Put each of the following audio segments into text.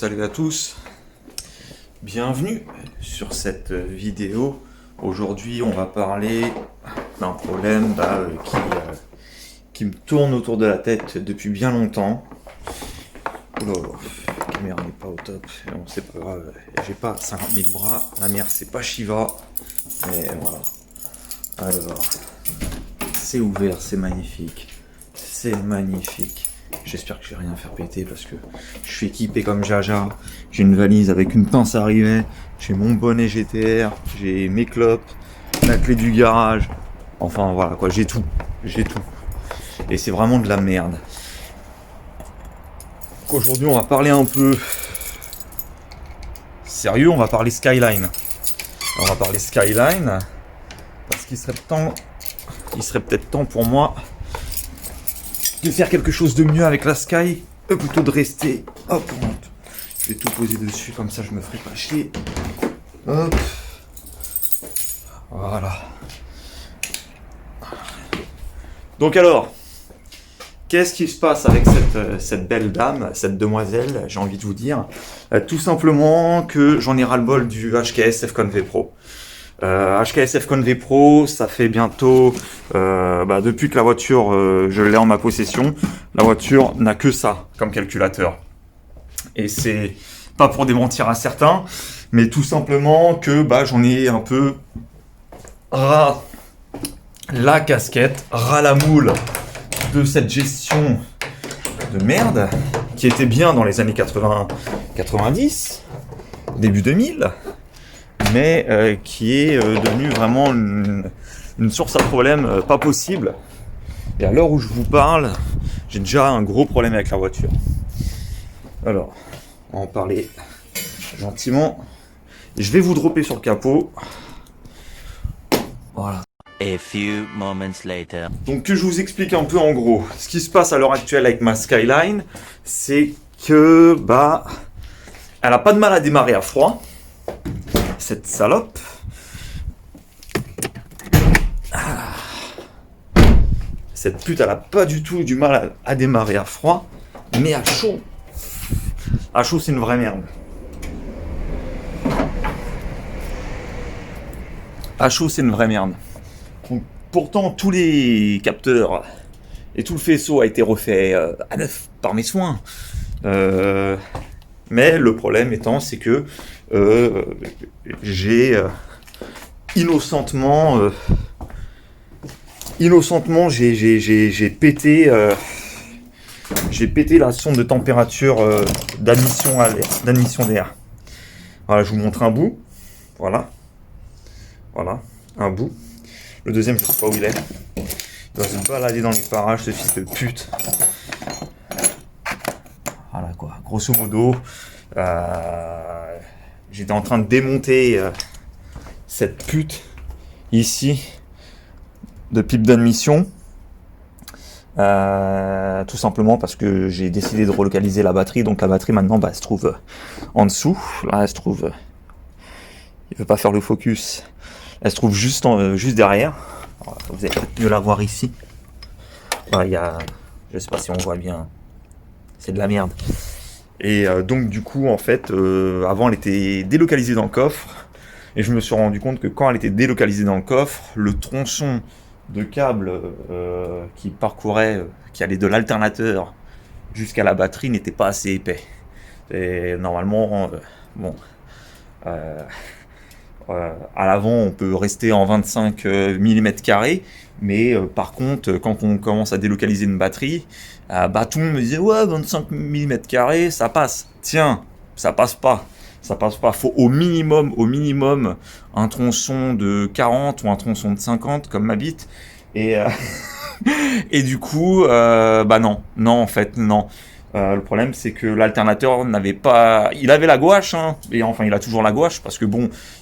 salut à tous, bienvenue sur cette vidéo. Aujourd'hui on va parler d'un problème qui me tourne autour de la tête depuis bien longtemps. Oula, la caméra n'est pas au top, bon, c'est pas grave, j'ai pas 50 000 bras, ma mère c'est pas Shiva, mais voilà. Alors, c'est ouvert, c'est magnifique, J'espère que je vais rien faire péter parce que je suis équipé comme Jaja. J'ai une valise avec une pince à rivet, j'ai mon bonnet GTR, j'ai mes clopes, la clé du garage. Enfin voilà quoi, j'ai tout. Et c'est vraiment de la merde. Donc aujourd'hui on va parler un peu sérieux, on va parler Skyline. On va parler Skyline parce qu'il serait peut-être temps pour moi de faire quelque chose de mieux avec la Sky, plutôt de rester. Hop, je vais tout poser dessus, comme ça je me ferai pas chier. Hop. Voilà. Donc alors, qu'est-ce qui se passe avec cette belle dame, cette demoiselle, j'ai envie de vous dire. Tout simplement que j'en ai ras-le-bol du HKS F-Con V Pro. HKS F-Con V Pro, ça fait bientôt, depuis que la voiture, je l'ai en ma possession, la voiture n'a que ça comme calculateur. Et c'est pas pour démentir à certains, mais tout simplement que j'en ai un peu ras la casquette, ras la moule de cette gestion de merde qui était bien dans les années 90, début 2000. Mais qui est devenu vraiment une source à problème pas possible. Et à l'heure où je vous parle, j'ai déjà un gros problème avec la voiture. Alors, on va en parler gentiment. Je vais vous dropper sur le capot. Voilà. A few moments later. Donc que je vous explique un peu en gros. Ce qui se passe à l'heure actuelle avec ma Skyline, c'est que elle a pas de mal à démarrer à froid. Cette salope. Cette pute, elle a pas du tout du mal à démarrer à froid, mais à chaud. À chaud, c'est une vraie merde. À chaud, c'est une vraie merde. Donc, pourtant, tous les capteurs et tout le faisceau a été refait à neuf par mes soins. Mais le problème étant, c'est que j'ai innocentement j'ai pété la sonde de température d'admission d'air. Voilà, je vous montre un bout. Voilà, un bout. Le deuxième, je ne sais pas où il est. Il doit se balader dans les parages, ce fils de pute. Voilà quoi, grosso modo. J'étais en train de démonter cette pute ici de pipe d'admission, tout simplement parce que j'ai décidé de relocaliser la batterie. Donc la batterie maintenant elle se trouve en dessous. Là elle se trouve, il veut pas faire le focus, elle se trouve juste derrière. Alors, vous allez peut-être mieux la voir ici. Voilà, je sais pas si on voit bien, c'est de la merde. Et donc du coup en fait avant elle était délocalisée dans le coffre et je me suis rendu compte que quand elle était délocalisée dans le coffre, le tronçon de câble qui allait de l'alternateur jusqu'à la batterie n'était pas assez épais. Et normalement à l'avant on peut rester en 25 mm², mais par contre quand on commence à délocaliser une batterie, tout le monde me disait ouais 25 mm², ça passe. Tiens, ça passe pas. Faut au minimum un tronçon de 40 ou un tronçon de 50 comme ma bite. Et et du coup non en fait non. Le problème c'est que l'alternateur n'avait pas, il avait la gouache et enfin il a toujours la gouache parce que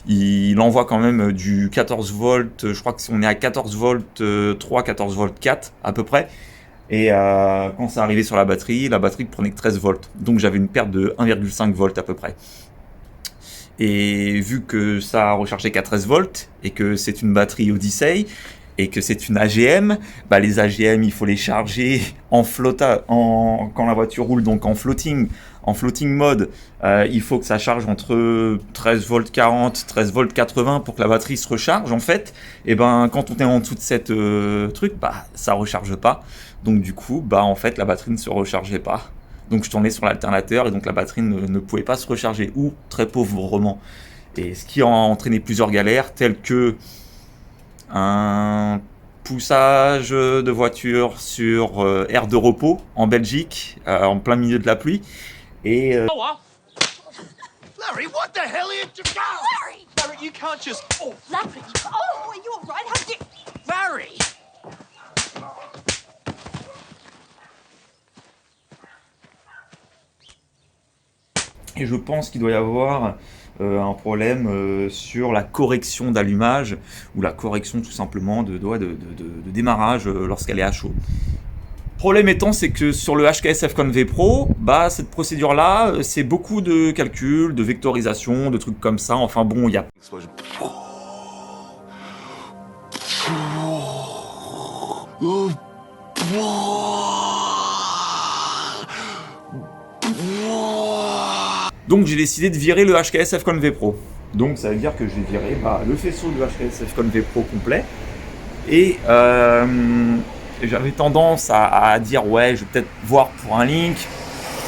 il envoie quand même du 14 volts, je crois qu'on est à 14 volts 3, 14 volts 4 à peu près. Et quand c'est arrivé sur la batterie prenait que 13 volts. Donc j'avais une perte de 1,5 volts à peu près. Et vu que ça a rechargé qu'à 13 volts et que c'est une batterie Odyssey et que c'est une AGM, les AGM il faut les charger en quand la voiture roule, donc en floating, En floating mode, il faut que ça charge entre 13 volts 40, 13 volts 80 pour que la batterie se recharge. En fait, et ben, quand on est en dessous de cette truc, bah, ça recharge pas. Donc du coup, bah, en fait, la batterie ne se rechargeait pas. Donc je tournais sur l'alternateur et donc la batterie ne pouvait pas se recharger, ou très pauvrement. Et ce qui a entraîné plusieurs galères, telles que un poussage de voiture sur aire de repos en Belgique, en plein milieu de la pluie. Et Larry, what the hell are you doing? Larry! Larry, you can't just... Oh, Larry! Oh, are you all right? How did... Larry! Et je pense qu'il doit y avoir un problème sur la correction d'allumage ou la correction tout simplement de démarrage lorsqu'elle est à chaud. Problème étant, c'est que sur le HKS FCON V Pro, bah, cette procédure-là, c'est beaucoup de calculs, de vectorisation, de trucs comme ça. Enfin bon, il y a... Donc j'ai décidé de virer le HKS FCON V Pro. Donc ça veut dire que j'ai viré le faisceau du HKS FCON V Pro complet. Et j'avais tendance à dire ouais, je vais peut-être voir pour un Link,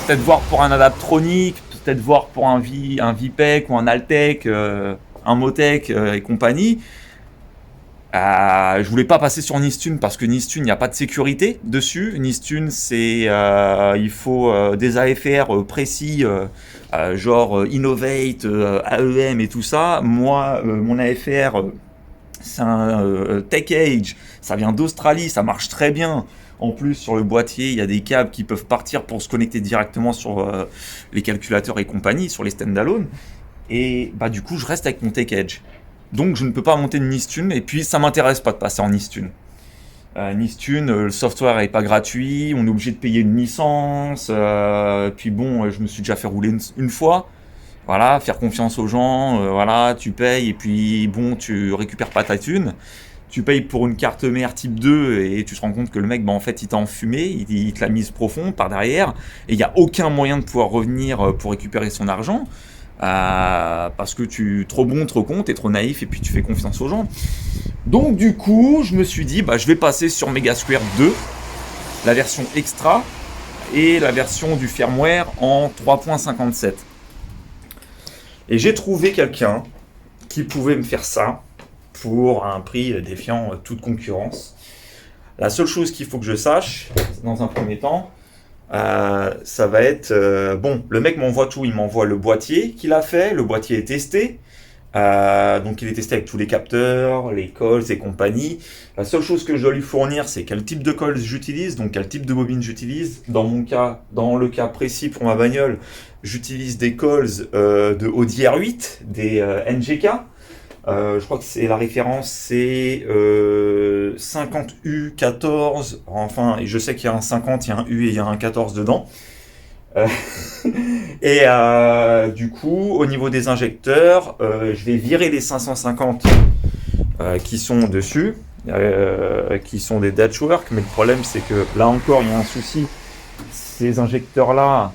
peut-être voir pour un Adaptronic, peut-être voir pour un VPEC ou un Altec, un Motec et compagnie. Je voulais pas passer sur Nistune parce que Nistune, il n'y a pas de sécurité dessus. Nistune, c'est il faut des AFR précis, genre Innovate, AEM et tout ça. Moi, mon AFR, c'est un TechEdge, ça vient d'Australie, ça marche très bien. En plus, sur le boîtier, il y a des câbles qui peuvent partir pour se connecter directement sur les calculateurs et compagnie, sur les standalone. Et bah, du coup, je reste avec mon TechEdge. Donc, je ne peux pas monter de Nistune. Et puis, ça ne m'intéresse pas de passer en Nistune. Nistune, le software n'est pas gratuit. On est obligé de payer une licence. Puis bon, je me suis déjà fait rouler une fois. Voilà, faire confiance aux gens. Voilà, tu payes et puis bon, tu récupères pas ta thune. Tu payes pour une carte mère type 2 et tu te rends compte que le mec, bah, en fait, il t'a enfumé, il te l'a mise profond par derrière. Et il n'y a aucun moyen de pouvoir revenir pour récupérer son argent. Parce que tu es trop bon, trop con, tu es trop naïf et puis tu fais confiance aux gens. Donc du coup, je me suis dit, je vais passer sur Megasquare 2, la version extra et la version du firmware en 3.57. Et j'ai trouvé quelqu'un qui pouvait me faire ça pour un prix défiant toute concurrence. La seule chose qu'il faut que je sache, dans un premier temps, ça va être... bon, le mec m'envoie tout, il m'envoie le boîtier qu'il a fait, le boîtier est testé. Donc il est testé avec tous les capteurs, les coils et compagnie. La seule chose que je dois lui fournir, c'est quel type de coils j'utilise, donc quel type de bobine j'utilise. Dans mon cas, dans le cas précis pour ma bagnole, j'utilise des coils de Audi R8, des NGK. Je crois que c'est la référence, c'est 50U14. Enfin, je sais qu'il y a un 50, il y a un U et il y a un 14 dedans. Et du coup, au niveau des injecteurs, je vais virer les 550 qui sont dessus, qui sont des Dutchwork. Mais le problème, c'est que là encore, il y a un souci. Ces injecteurs-là,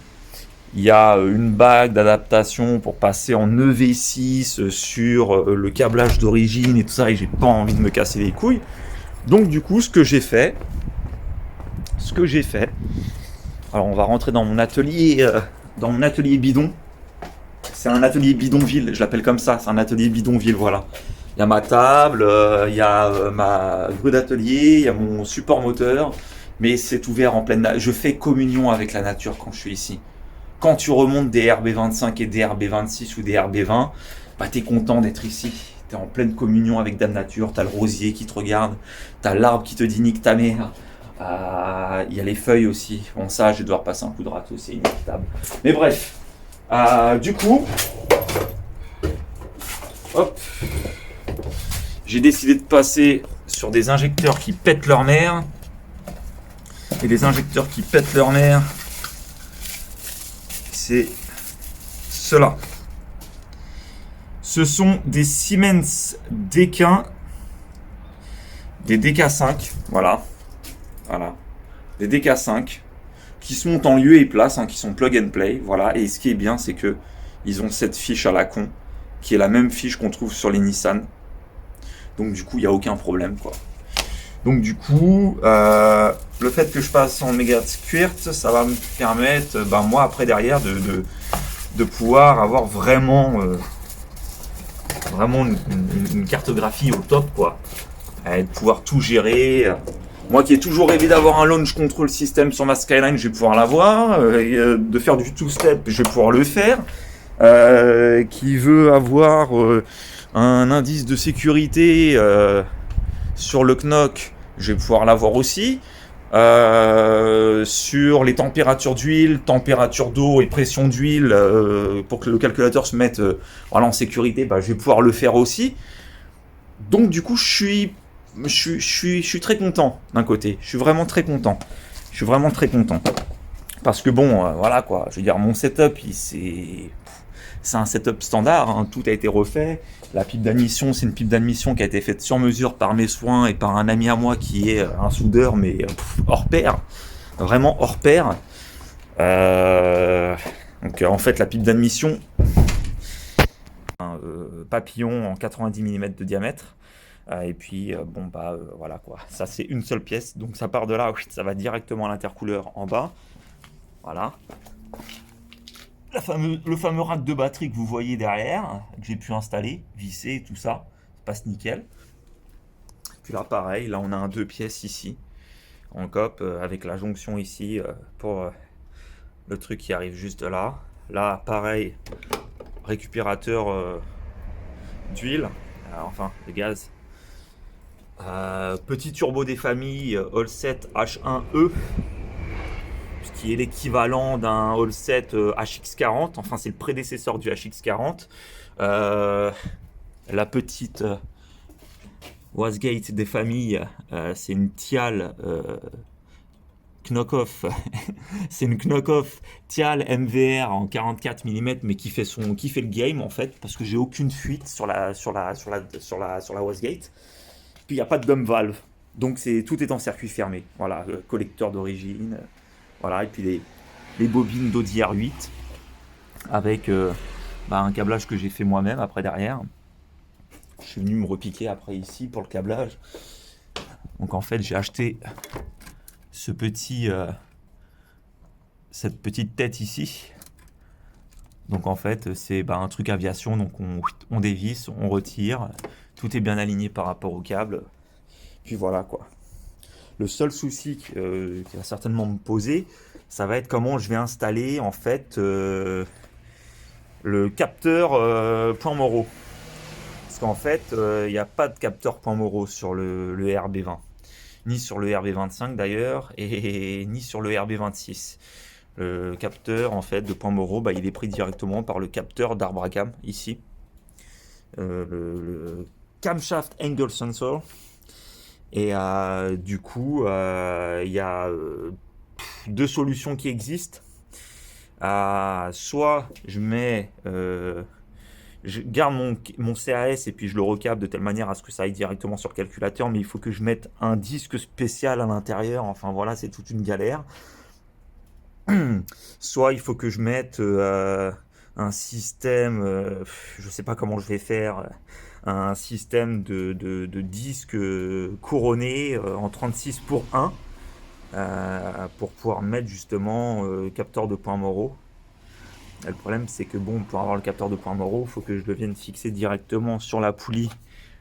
il y a une bague d'adaptation pour passer en EV6 sur le câblage d'origine et tout ça, et j'ai pas envie de me casser les couilles. Donc du coup, ce que j'ai fait, alors on va rentrer dans mon atelier bidon. C'est un atelier bidonville, je l'appelle comme ça, c'est un atelier bidonville, voilà. Il y a ma table, il y a ma grue d'atelier, il y a mon support moteur, mais c'est ouvert en pleine... Je fais communion avec la nature quand je suis ici. Quand tu remontes des RB25 et des RB26 ou des RB20, t'es content d'être ici. T'es en pleine communion avec la nature, t'as le rosier qui te regarde, t'as l'arbre qui te dit nique ta mère. Il y a les feuilles aussi. Bon, ça, je vais devoir passer un coup de râteau, c'est inévitable. Mais bref, du coup, hop, j'ai décidé de passer sur des injecteurs qui pètent leur mère. Et les injecteurs qui pètent leur mère, c'est ceux-là. Ce sont des Siemens DK, des DK5, voilà, des DK5 qui se montent en lieu et place, qui sont plug and play, voilà. Et ce qui est bien, c'est que ils ont cette fiche à la con, qui est la même fiche qu'on trouve sur les Nissan. Donc du coup, il n'y a aucun problème, quoi. Donc du coup, le fait que je passe en MHz QWERTZ, ça va me permettre, moi après derrière, de pouvoir avoir vraiment une cartographie au top, quoi. Et de pouvoir tout gérer. Moi qui ai toujours rêvé d'avoir un launch control system sur ma Skyline, je vais pouvoir l'avoir. De faire du two-step, je vais pouvoir le faire. Qui veut avoir un indice de sécurité sur le knock, je vais pouvoir l'avoir aussi. Sur les températures d'huile, température d'eau et pression d'huile, pour que le calculateur se mette en sécurité, je vais pouvoir le faire aussi. Donc du coup, je suis très content d'un côté. Je suis vraiment très content. Parce que voilà quoi. Je veux dire, mon setup, c'est un setup standard, tout a été refait. La pipe d'admission, c'est une pipe d'admission qui a été faite sur mesure par mes soins et par un ami à moi qui est un soudeur, mais hors pair. Vraiment hors pair. Donc en fait, la pipe d'admission, un papillon en 90 mm de diamètre. Et puis, voilà quoi. Ça, c'est une seule pièce. Donc ça part de là, ça va directement à l'intercooleur en bas. Voilà. Le fameux rack de batterie que vous voyez derrière, que j'ai pu installer, visser, tout ça, ça passe nickel. Puis là, pareil, là on a un 2 pièces ici, en coop, avec la jonction ici, pour le truc qui arrive juste là. Là, pareil, récupérateur d'huile, enfin de gaz. Petit turbo des familles, Allset H1E. Qui est l'équivalent d'un Allset HX40, enfin c'est le prédécesseur du HX40. La petite wastegate des familles, c'est une Thial Knockoff, c'est une Knockoff Thial MVR en 44 mm, mais qui fait le game en fait, parce que j'ai aucune fuite sur la wastegate. Puis il n'y a pas de dump valve, donc tout est en circuit fermé. Voilà, collecteur d'origine. Voilà, et puis les bobines d'Audi R8 avec un câblage que j'ai fait moi-même après derrière. Je suis venu me repiquer après ici pour le câblage. Donc en fait, j'ai acheté cette petite tête ici. Donc en fait, c'est un truc aviation. Donc on dévisse, on retire. Tout est bien aligné par rapport au câble. Puis voilà quoi. Le seul souci qui va certainement me poser, ça va être comment je vais installer en fait le capteur point Moreau. Parce qu'en fait, il n'y a pas de capteur point Moreau sur le RB20. Ni sur le RB25 d'ailleurs, et ni sur le RB26. Le capteur en fait de point Moreau, il est pris directement par le capteur d'arbre à cam, ici. Le camshaft angle sensor. Et du coup, il y a deux solutions qui existent. Soit je garde mon CAS et puis je le recable de telle manière à ce que ça aille directement sur le calculateur, mais il faut que je mette un disque spécial à l'intérieur. Enfin voilà, c'est toute une galère. Soit il faut que je mette un système, je sais pas comment je vais faire, un système de disques couronnés en 36 pour 1 pour pouvoir mettre justement capteur de point Moreau. Et le problème c'est que pour avoir le capteur de point Moreau, il faut que je le vienne fixer directement sur la poulie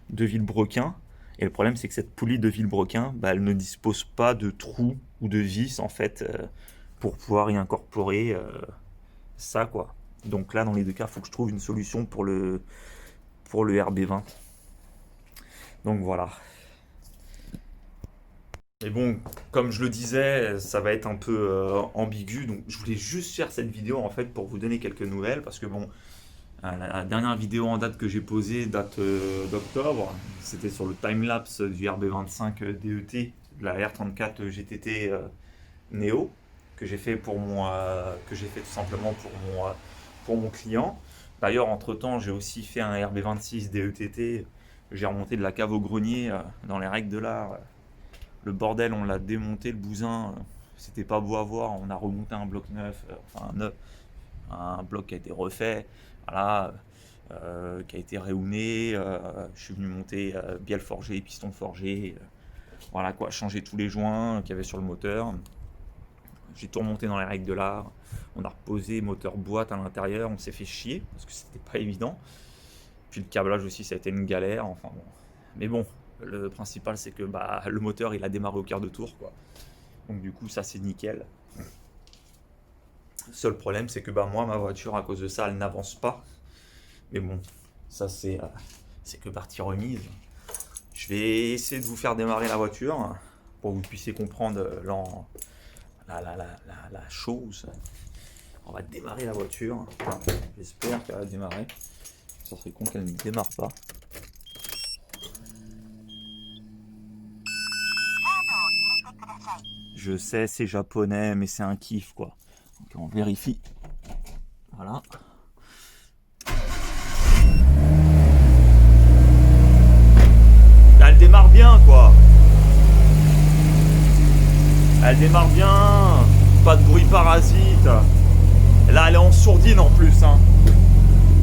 de Villebrequin. Et le problème c'est que cette poulie de Villebrequin, elle ne dispose pas de trous ou de vis en fait pour pouvoir y incorporer ça quoi. Donc là dans les deux cas, il faut que je trouve une solution pour le RB20. Donc voilà. Et comme je le disais, ça va être un peu ambigu. Donc je voulais juste faire cette vidéo en fait pour vous donner quelques nouvelles. Parce que la dernière vidéo en date que j'ai posée date d'octobre. C'était sur le timelapse du RB25 DET, de la R34 GTT Neo, que j'ai fait tout simplement pour mon client. D'ailleurs, entre-temps, j'ai aussi fait un RB26 DETT. J'ai remonté de la cave au grenier dans les règles de l'art. Le bordel, on l'a démonté, le bousin. c'était pas beau à voir. On a remonté un bloc neuf, un bloc qui a été refait, voilà, qui a été réouné. Je suis venu monter bielle forgée, piston forgé, voilà quoi, changer tous les joints qu'il y avait sur le moteur. J'ai tout remonté dans les règles de l'art. On a reposé moteur boîte à l'intérieur. On s'est fait chier parce que c'était pas évident. Puis le câblage aussi, ça a été une galère. Enfin bon. Mais bon, le principal, c'est que le moteur, il a démarré au quart de tour, quoi. Donc du coup, ça, c'est nickel. Seul problème, c'est que moi, ma voiture, à cause de ça, elle n'avance pas. Mais bon, ça, c'est que partie remise. Je vais essayer de vous faire démarrer la voiture pour que vous puissiez comprendre la chose. On va démarrer la voiture. J'espère qu'elle va démarrer. Ça serait con qu'elle ne démarre pas. Je sais, c'est japonais, mais c'est un kiff, quoi. Donc on vérifie. Voilà. Elle démarre bien, quoi. Elle démarre bien. Pas de bruit parasite. Là, elle est en sourdine en plus, hein.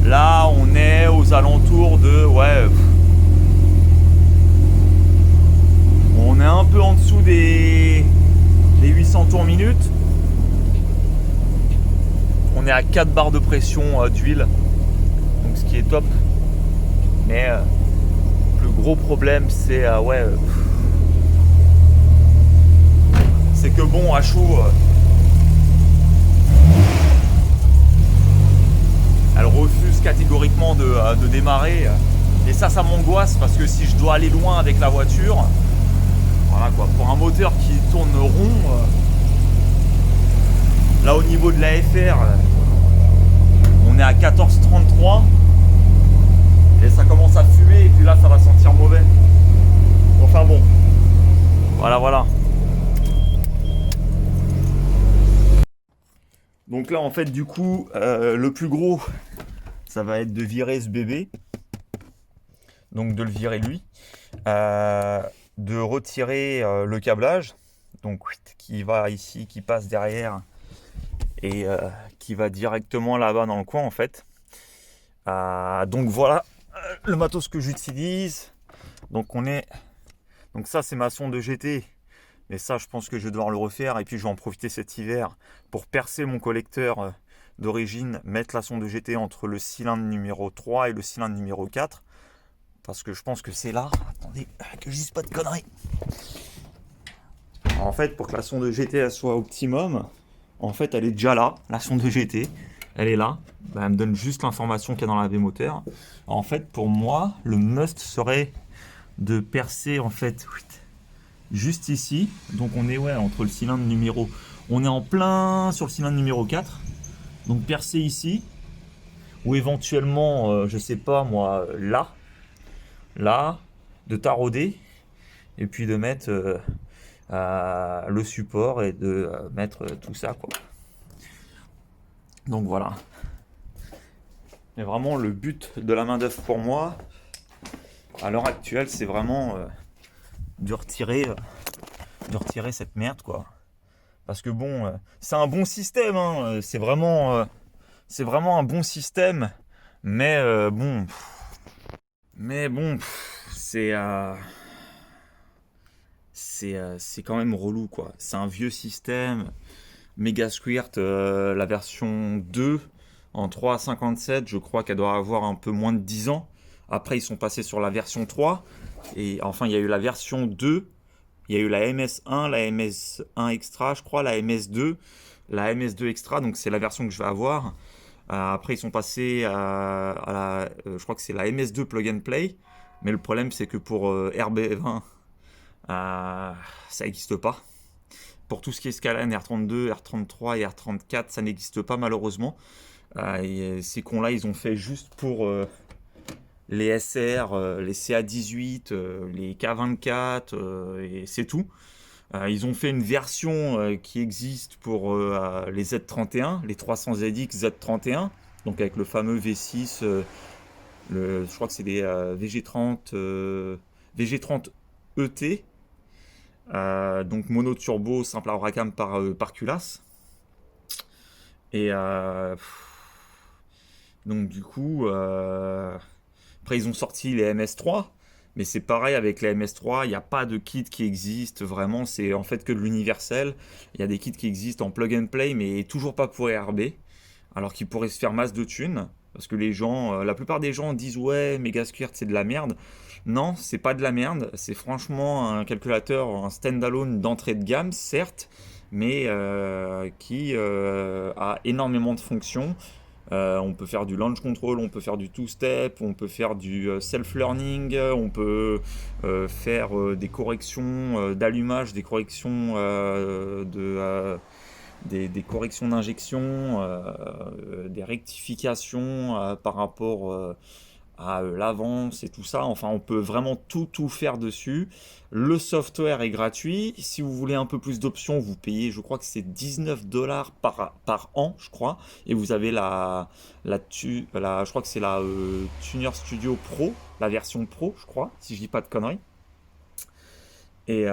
Là, on est aux alentours de... Ouais. On est un peu en dessous des 800 tours minute. On est à 4 barres de pression d'huile. Donc ce qui est top. Mais le gros problème, c'est... c'est que bon, à chaud... elle refuse catégoriquement de démarrer. Et ça m'angoisse parce que si je dois aller loin avec la voiture, voilà quoi, pour un moteur qui tourne rond, là au niveau de la FR, on est à 14,33 et ça commence à fumer et puis là ça va sentir mauvais. Enfin bon, voilà. Donc là en fait du coup le plus gros ça va être de virer ce bébé, donc de le virer lui, de retirer le câblage, donc qui va ici, qui passe derrière et qui va directement là-bas dans le coin en fait. Donc voilà le matos que j'utilise. Donc ça c'est ma sonde de GT. Mais ça, je pense que je vais devoir le refaire. Et puis, je vais en profiter cet hiver pour percer mon collecteur d'origine, mettre la sonde de GT entre le cylindre numéro 3 et le cylindre numéro 4. Parce que je pense que c'est là. Attendez, que je dise pas de conneries. Alors, en fait, pour que la sonde de GT elle soit optimum, en fait, elle est déjà là. La sonde de GT, elle est là. Elle me donne juste l'information qu'il y a dans la V moteur. En fait, pour moi, le must serait de percer, en fait... juste ici, donc on est entre le cylindre numéro, on est en plein sur le cylindre numéro 4, donc percer ici, ou éventuellement, je sais pas moi, là, de tarauder, et puis de mettre le support et de mettre tout ça, quoi. Donc voilà. Mais vraiment, le but de la main d'œuvre pour moi, à l'heure actuelle, c'est vraiment... de retirer cette merde, quoi. Parce que bon, c'est un bon système, hein. C'est vraiment un bon système, mais bon, c'est quand même relou, quoi. C'est un vieux système. Mega Squirt, la version 2 en 3.57, je crois qu'elle doit avoir un peu moins de 10 ans. Après, ils sont passés sur la version 3. Et enfin, il y a eu la version 2. Il y a eu la MS1, la MS1 Extra, je crois, la MS2. La MS2 Extra, donc c'est la version que je vais avoir. Après, ils sont passés à la... je crois que c'est la MS2 Plug and Play. Mais le problème, c'est que pour RB20, ça n'existe pas. Pour tout ce qui est Scalane, R32, R33 et R34, ça n'existe pas malheureusement. Et ces cons-là, ils ont fait juste pour les SR, les CA18, les K24, et c'est tout. Ils ont fait une version qui existe pour les Z31, les 300ZX Z31, donc avec le fameux V6, je crois que c'est des VG30 ET. Donc mono turbo, simple à racam par culasse. Et donc du coup, après ils ont sorti les MS3, mais c'est pareil avec les MS3, il n'y a pas de kit qui existe vraiment, c'est en fait que de l'universel. Il y a des kits qui existent en plug and play, mais toujours pas pour ARB, alors qu'ils pourraient se faire masse de thunes. Parce que les gens, la plupart des gens disent ouais, Megasquirt c'est de la merde. Non, c'est pas de la merde, c'est franchement un calculateur, un standalone d'entrée de gamme, certes, mais qui a énormément de fonctions. On peut faire du launch control, on peut faire du two-step, on peut faire du self-learning, on peut faire des corrections d'allumage, des corrections des corrections d'injection, des rectifications par rapport à l'avance et tout ça. Enfin, on peut vraiment tout faire dessus. Le software est gratuit. Si vous voulez un peu plus d'options, vous payez, je crois que c'est 19 $ par an, je crois. Et vous avez je crois que c'est la Tuner Studio Pro, la version Pro, je crois, si je dis pas de conneries. Et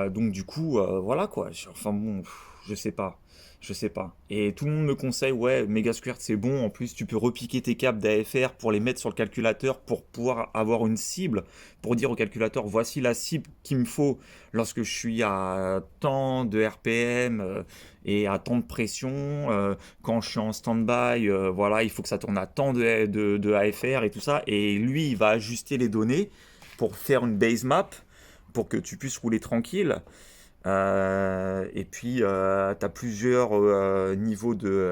donc du coup, voilà quoi. Enfin bon, je sais pas. Je sais pas. Et tout le monde me conseille, ouais, Megasquirt c'est bon. En plus, tu peux repiquer tes câbles d'AFR pour les mettre sur le calculateur pour pouvoir avoir une cible, pour dire au calculateur, voici la cible qu'il me faut lorsque je suis à tant de RPM et à tant de pression. Quand je suis en stand-by, voilà, il faut que ça tourne à tant de AFR et tout ça. Et lui, il va ajuster les données pour faire une base map pour que tu puisses rouler tranquille. Et puis t'as plusieurs niveaux de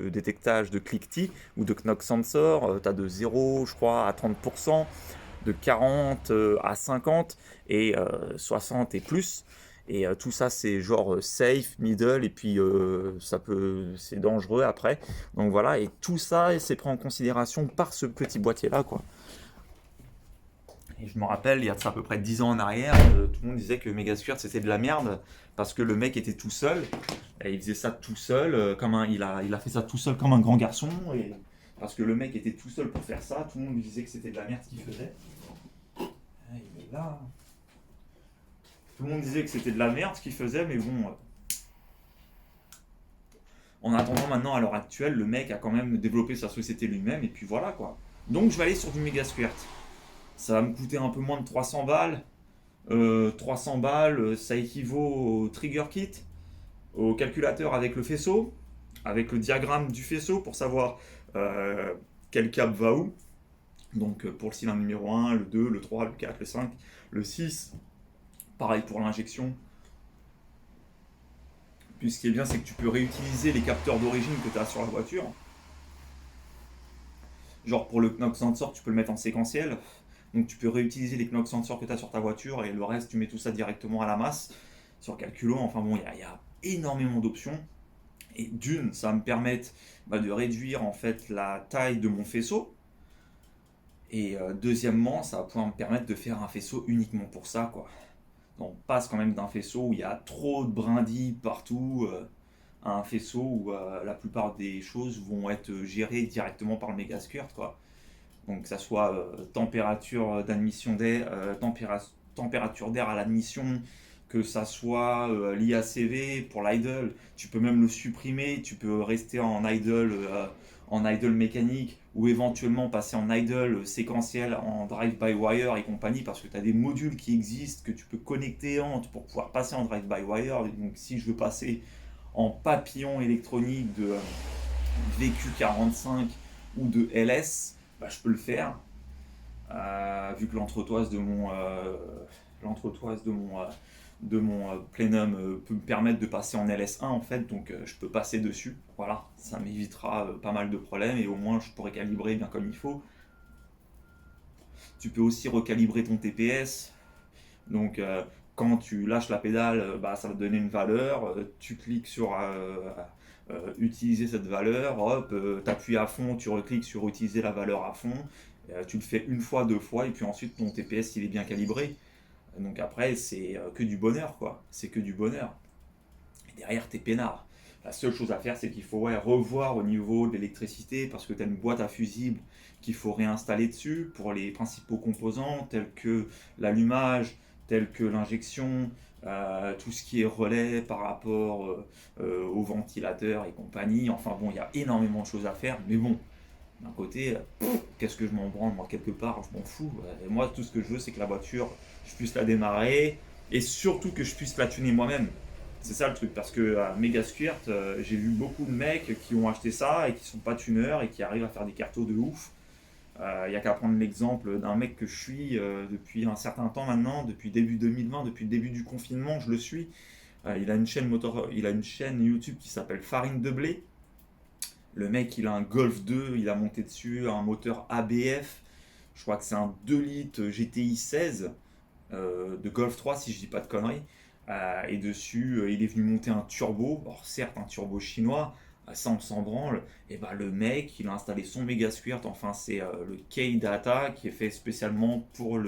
détectage de click-t ou de knock sensor. T'as de 0 je crois à 30%, de 40 à 50 et 60 et plus. Et tout ça c'est genre safe, middle, et puis c'est dangereux après. Donc voilà, et tout ça c'est pris en considération par ce petit boîtier là quoi. Et je me rappelle, il y a de ça à peu près 10 ans en arrière, tout le monde disait que Megasquirt c'était de la merde parce que le mec était tout seul. Et il faisait ça tout seul, il a fait ça tout seul comme un grand garçon. Et parce que le mec était tout seul pour faire ça, tout le monde lui disait que c'était de la merde ce qu'il faisait. Il est là. Tout le monde disait que c'était de la merde ce qu'il faisait, mais bon. En attendant maintenant, à l'heure actuelle, le mec a quand même développé sa société lui-même, et puis voilà quoi. Donc je vais aller sur du Megasquirt. Ça va me coûter un peu moins de 300 balles. 300 balles, ça équivaut au trigger kit, au calculateur avec le faisceau, avec le diagramme du faisceau pour savoir quel câble va où. Donc pour le cylindre numéro 1, le 2, le 3, le 4, le 5, le 6. Pareil pour l'injection. Puis ce qui est bien, c'est que tu peux réutiliser les capteurs d'origine que tu as sur la voiture. Genre pour le knock sensor, tu peux le mettre en séquentiel. Donc tu peux réutiliser les knock sensors que tu as sur ta voiture et le reste, tu mets tout ça directement à la masse sur Calculo. Enfin bon, il y a énormément d'options. Et d'une, ça va me permettre de réduire en fait la taille de mon faisceau. Et deuxièmement, ça va pouvoir me permettre de faire un faisceau uniquement pour ça, quoi. Donc on passe quand même d'un faisceau où il y a trop de brindilles partout à un faisceau où la plupart des choses vont être gérées directement par le Megasquirt, quoi. Donc que ça soit température d'admission d'air, température d'air à l'admission, que ça soit l'IACV pour l'idle, tu peux même le supprimer, tu peux rester en idle mécanique ou éventuellement passer en idle séquentiel en drive-by-wire et compagnie parce que tu as des modules qui existent que tu peux connecter pour pouvoir passer en drive-by-wire. Donc si je veux passer en papillon électronique de VQ45 ou de LS, je peux le faire. Vu que l'entretoise de mon plénum peut me permettre de passer en LS1 en fait, donc je peux passer dessus. Voilà, ça m'évitera pas mal de problèmes et au moins je pourrai calibrer bien comme il faut. Tu peux aussi recalibrer ton TPS. Donc quand tu lâches la pédale, ça va te donner une valeur. Tu cliques sur utiliser cette valeur, hop, t'appuies à fond, tu recliques sur utiliser la valeur à fond. Tu le fais une fois, deux fois, et puis ensuite ton TPS il est bien calibré. Donc après c'est que du bonheur quoi, c'est que du bonheur. Et derrière t'es peinard. La seule chose à faire, c'est qu'il faut revoir au niveau de l'électricité parce que tu as une boîte à fusibles qu'il faut réinstaller dessus pour les principaux composants tels que l'allumage, tels que l'injection, tout ce qui est relais par rapport au ventilateur et compagnie. Enfin bon, il y a énormément de choses à faire, mais bon, d'un côté, qu'est-ce que je m'en branle, moi, quelque part, je m'en fous. Et moi, tout ce que je veux, c'est que la voiture, je puisse la démarrer et surtout que je puisse la tuner moi-même. C'est ça le truc, parce que à Megasquirt, j'ai vu beaucoup de mecs qui ont acheté ça et qui sont pas tuneurs et qui arrivent à faire des cartos de ouf. Il n'y a qu'à prendre l'exemple d'un mec que je suis depuis un certain temps maintenant, depuis début 2020, depuis le début du confinement, je le suis. Il a une chaîne YouTube qui s'appelle Farine de Blé. Le mec, il a un Golf 2, il a monté dessus un moteur ABF. Je crois que c'est un 2 litres GTI 16 de Golf 3, si je dis pas de conneries. Et dessus, il est venu monter un turbo. Alors, certes, un turbo chinois. Ça, on s'en branle. Et bah, le mec, il a installé son Megasquirt. Enfin, c'est le K-Data qui est fait spécialement pour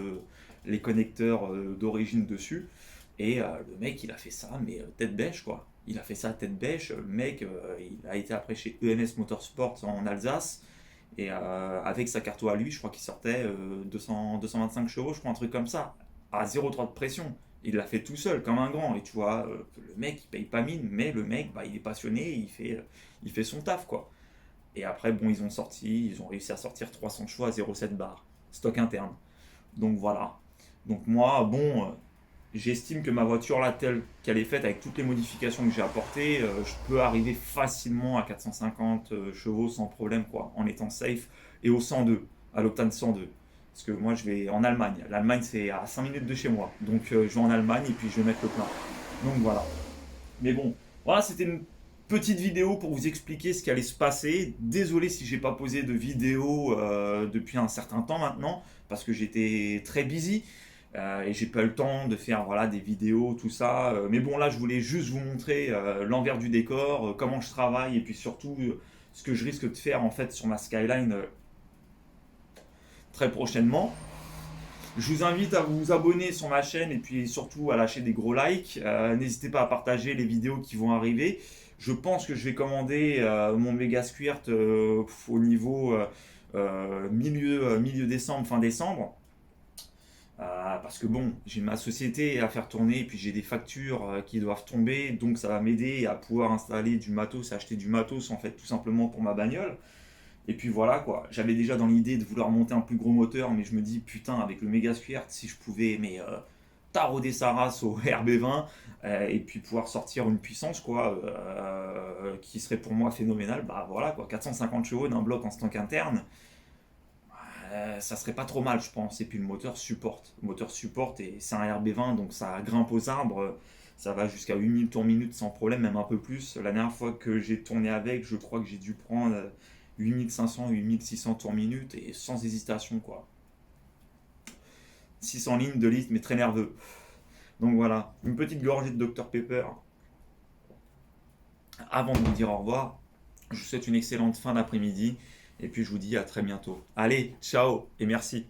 les connecteurs d'origine dessus. Et le mec, il a fait ça, mais tête bêche, quoi. Il a fait ça tête bêche. Le mec, il a été après chez EMS Motorsport en Alsace. Et avec sa carto à lui, je crois qu'il sortait 225 chevaux, je crois, un truc comme ça. À 0,3 de pression. Il l'a fait tout seul, comme un grand. Et tu vois, le mec, il paye pas mine, mais le mec, bah, il est passionné, il fait son taf, quoi. Et après, bon, ils ont réussi à sortir 300 chevaux à 0,7 bar. Stock interne. Donc voilà. Donc moi, bon, j'estime que ma voiture là, telle qu'elle est faite, avec toutes les modifications que j'ai apportées, je peux arriver facilement à 450 chevaux sans problème, quoi, en étant safe, et au 102, à l'octane 102. Parce que moi, je vais en Allemagne. L'Allemagne, c'est à 5 minutes de chez moi. Donc, je vais en Allemagne et puis je vais mettre le plein. Donc, voilà. Mais bon, voilà, c'était une petite vidéo pour vous expliquer ce qui allait se passer. Désolé si j'ai pas posé de vidéo depuis un certain temps maintenant, parce que j'étais très busy. Et j'ai pas eu le temps de faire voilà, des vidéos, tout ça. Mais bon, là, je voulais juste vous montrer l'envers du décor, comment je travaille, et puis surtout ce que je risque de faire en fait sur ma Skyline très prochainement. Je vous invite à vous abonner sur ma chaîne et puis surtout à lâcher des gros likes. N'hésitez pas à partager les vidéos qui vont arriver. Je pense que je vais commander mon Megasquirt au niveau milieu décembre, fin décembre. Parce que bon, j'ai ma société à faire tourner et puis j'ai des factures qui doivent tomber. Donc ça va m'aider à pouvoir installer du matos, acheter du matos en fait tout simplement pour ma bagnole. Et puis voilà quoi, j'avais déjà dans l'idée de vouloir monter un plus gros moteur, mais je me dis putain avec le Megasquirt, si je pouvais tarauder sa race au RB20 et puis pouvoir sortir une puissance quoi, qui serait pour moi phénoménale, bah voilà quoi, 450 chevaux d'un bloc en stock interne, ça serait pas trop mal je pense, et puis le moteur supporte et c'est un RB20 donc ça grimpe aux arbres, ça va jusqu'à 8000 tours minute sans problème, même un peu plus. La dernière fois que j'ai tourné avec, je crois que j'ai dû prendre 8500, 8600 tours minute et sans hésitation quoi. 600 lignes de litre mais très nerveux. Donc voilà, une petite gorgée de Dr Pepper. Avant de vous dire au revoir, je vous souhaite une excellente fin d'après-midi et puis je vous dis à très bientôt. Allez, ciao et merci.